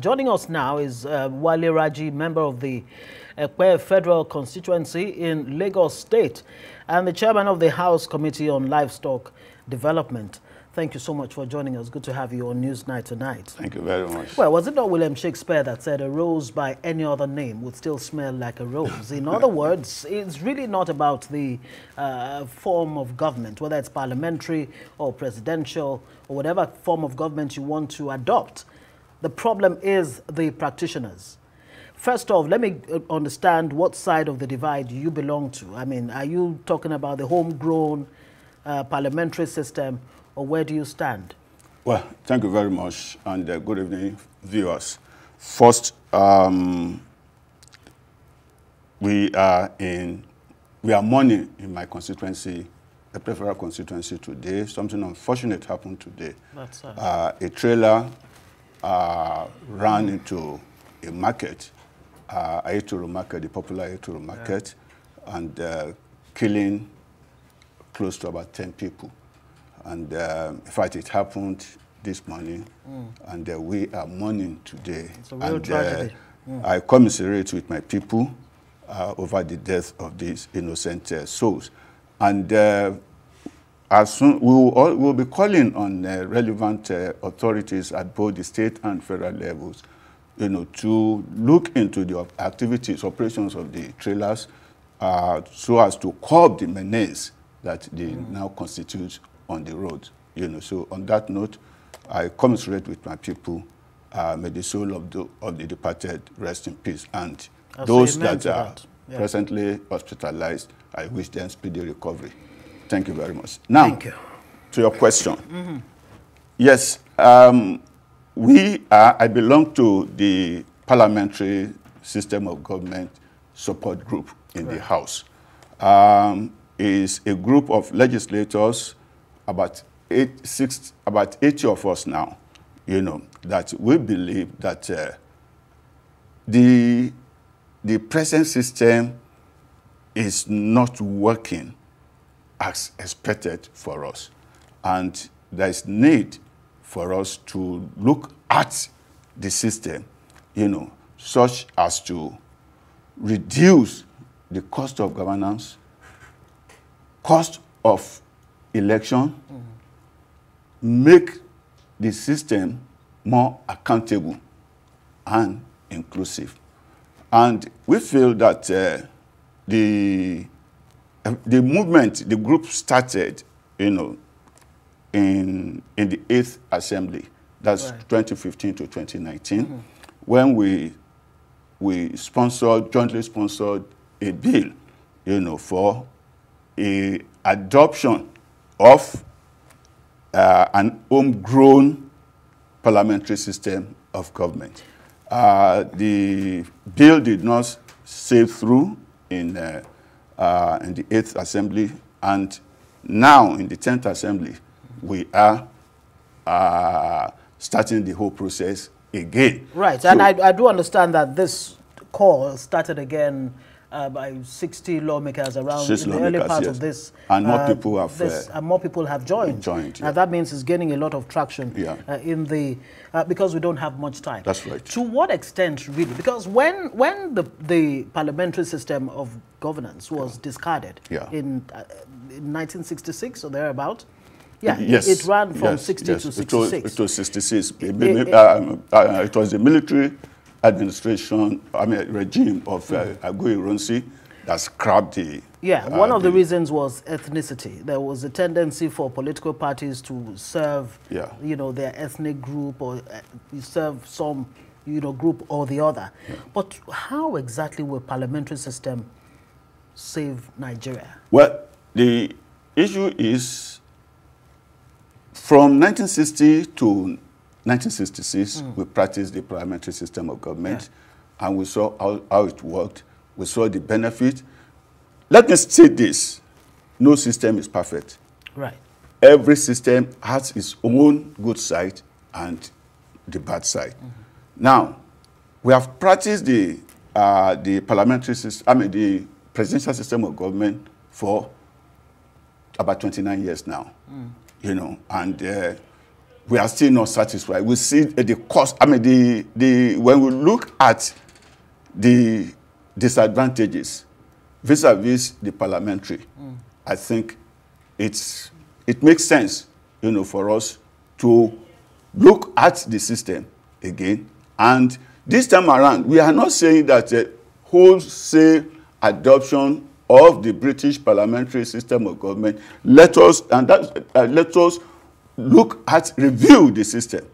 Joining us now is Wale Raji, member of the Federal Constituency in Lagos State and the chairman of the House Committee on Livestock Development. Thank you so much for joining us. Good to have you on Newsnight tonight. Thank you very much. Well, was it not William Shakespeare that said a rose by any other name would still smell like a rose? In other words, it's really not about the form of government, whether it's parliamentary or presidential or whatever form of government you want to adopt. The problem is the practitioners. First off, let me understand what side of the divide you belong to. I mean, are you talking about the homegrown parliamentary system, or where do you stand? Well, thank you very much, and good evening, viewers. First, we are mourning in my constituency, the Federal Constituency today. Something unfortunate happened today. That's a trailer ran into a market, Ayetoro market, the popular Ayetoro market, and killing close to about 10 people. And in fact, it happened this morning, and we are mourning today. It's a real tragedy. I commiserate with my people over the death of these innocent souls. And as soon, we'll be calling on relevant authorities at both the state and federal levels, to look into the activities, operations of the trailers, so as to curb the menace that they now constitute on the road. So on that note, I commiserate with my people. May the soul of the departed rest in peace. And those that are presently hospitalized, I wish them speedy recovery. Thank you very much. Now, thank you. To your question. Yes, I belong to the Parliamentary System of Government Support Group in the House. Is a group of legislators, about 80 of us now, that we believe that the present system is not working as expected for us. And there is need for us to look at the system, such as to reduce the cost of governance, cost of election, make the system more accountable and inclusive. And we feel that the movement, the group started, in the 8th Assembly, that's 2015 to 2019, when we jointly sponsored a bill, for a adoption of an homegrown parliamentary system of government. The bill did not sail through in the 8th Assembly, and now in the 10th Assembly, we are starting the whole process again. Right, so, and I do understand that this call started again by 60 lawmakers around in the early part of this. And more people have and more people have joined. That means it's gaining a lot of traction in the because we don't have much time. That's right. To what extent, really? Because when the parliamentary system of governance was discarded in 1966 or thereabout, it ran from 60 to 66. It was 66. It was the military administration, regime of Aguirre that scrapped the... one of the reasons was ethnicity. There was a tendency for political parties to serve, their ethnic group or serve some, group or the other. But how exactly will parliamentary system save Nigeria? Well, the issue is from 1960 to 1966, we practiced the parliamentary system of government, and we saw how it worked. We saw the benefit. Let me say this. No system is perfect. Right. Every system has its own good side and the bad side. Now, we have practiced the parliamentary system, the presidential system of government for about 29 years now. And we are still not satisfied. We see the cost. I mean, when we look at the disadvantages vis-a-vis the parliamentary, I think it makes sense, you know, for us to look at the system again. And this time around, we are not saying that wholesale adoption of the British parliamentary system of government. Let us look at, review the system.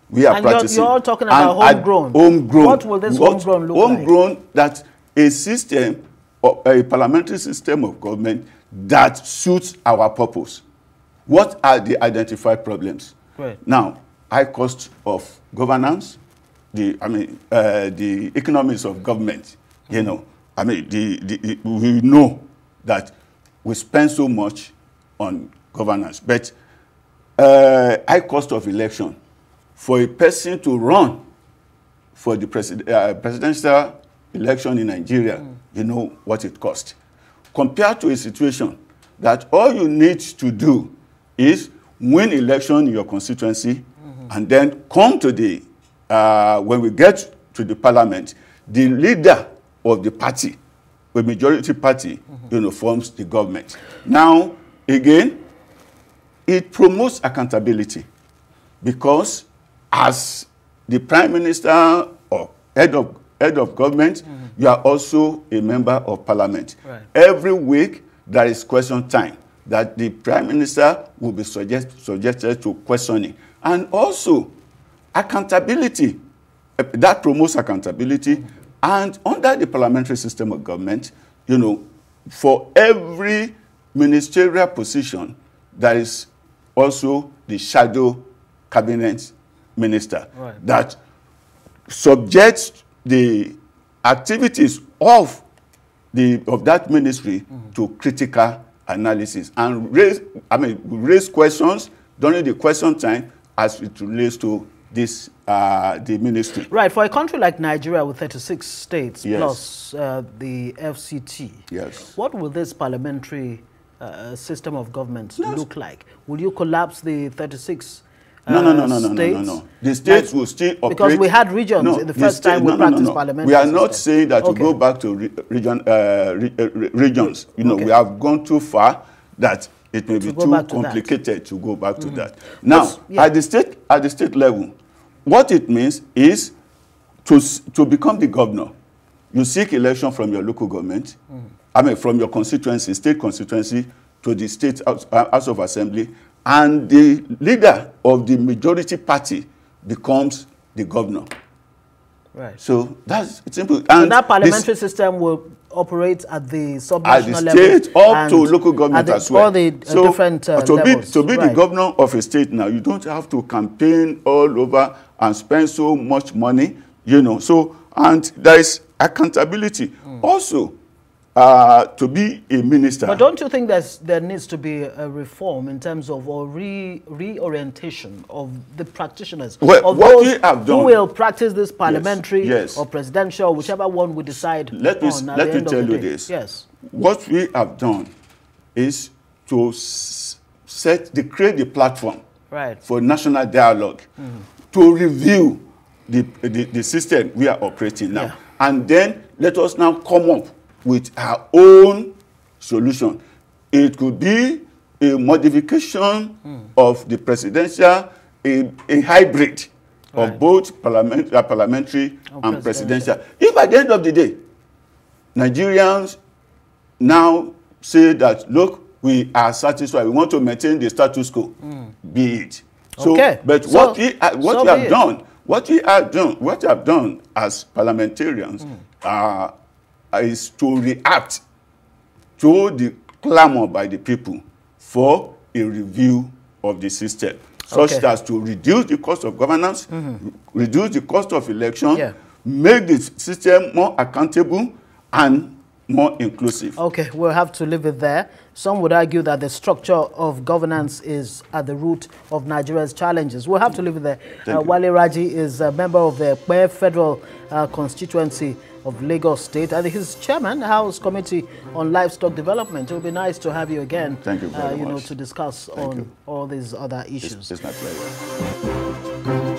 We are practicing. You're talking about homegrown. Homegrown. What will this homegrown look like? Homegrown, that a system, a parliamentary system of government that suits our purpose. What are the identified problems? Right. Now, high cost of governance, the economics of government. You know, I mean, we know that we spend so much on governance, but high cost of election. For a person to run for the presidential election in Nigeria, you know what it costs. Compared to a situation that all you need to do is win election in your constituency, and then come to the, when we get to the parliament, the leader of the party, the majority party, you know, forms the government. Now, again, it promotes accountability, because as the prime minister or head of government, you are also a member of parliament. Right. Every week, there is question time that the prime minister will be subjected to questioning. And also, accountability. That promotes accountability. And under the parliamentary system of government, you know, for every ministerial position, there is also the shadow cabinet minister, right, that subjects the activities of that ministry to critical analysis and raise questions during the question time as it relates to this the ministry. Right. For a country like Nigeria with 36 states, yes, plus the FCT, yes, what will this parliamentary system of government look like? Will you collapse the 36 No. The states will still operate. Because we had regions in the first time we practiced parliamentary. We are not saying that to go back to regions. You know, we have gone too far that it may be too complicated to go back to that. Now, at the state level, what it means is to become the governor, you seek election from your local government, I mean from your constituency, state constituency, to the state House of Assembly, and the leader of the majority party becomes the governor. Right. So that's simple. And so that parliamentary system will operate at the subnational level, at the state up to local government as well. All the different levels. To be the governor of a state now, you don't have to campaign all over and spend so much money, you know. So, and there is accountability. Also, to be a minister. But don't you think there needs to be a reform in terms of reorientation of the practitioners? Well, of what those we have done, who will practice this parliamentary, yes, or presidential, whichever one we decide let me tell you this. Yes. What we have done is to create the platform, right, for national dialogue, to review the system we are operating now. Yeah. And then let us now come up with our own solution. It could be a modification of the presidential, a hybrid of both parliamentary and presidential. If at the end of the day, Nigerians now say that, look, we are satisfied, we want to maintain the status quo, be it. So, but what we have done as parliamentarians is to react to the clamor by the people for a review of the system, such as to reduce the cost of governance, reduce the cost of election, make the system more accountable and more inclusive. Okay, we'll have to leave it there. Some would argue that the structure of governance is at the root of Nigeria's challenges. We'll have to leave it there. Wale Raji is a member of the Federal Constituency of Lagos State, and he's chairman, House Committee on Livestock Development. It would be nice to have you again. Thank you very much. To discuss all these other issues. It's my pleasure.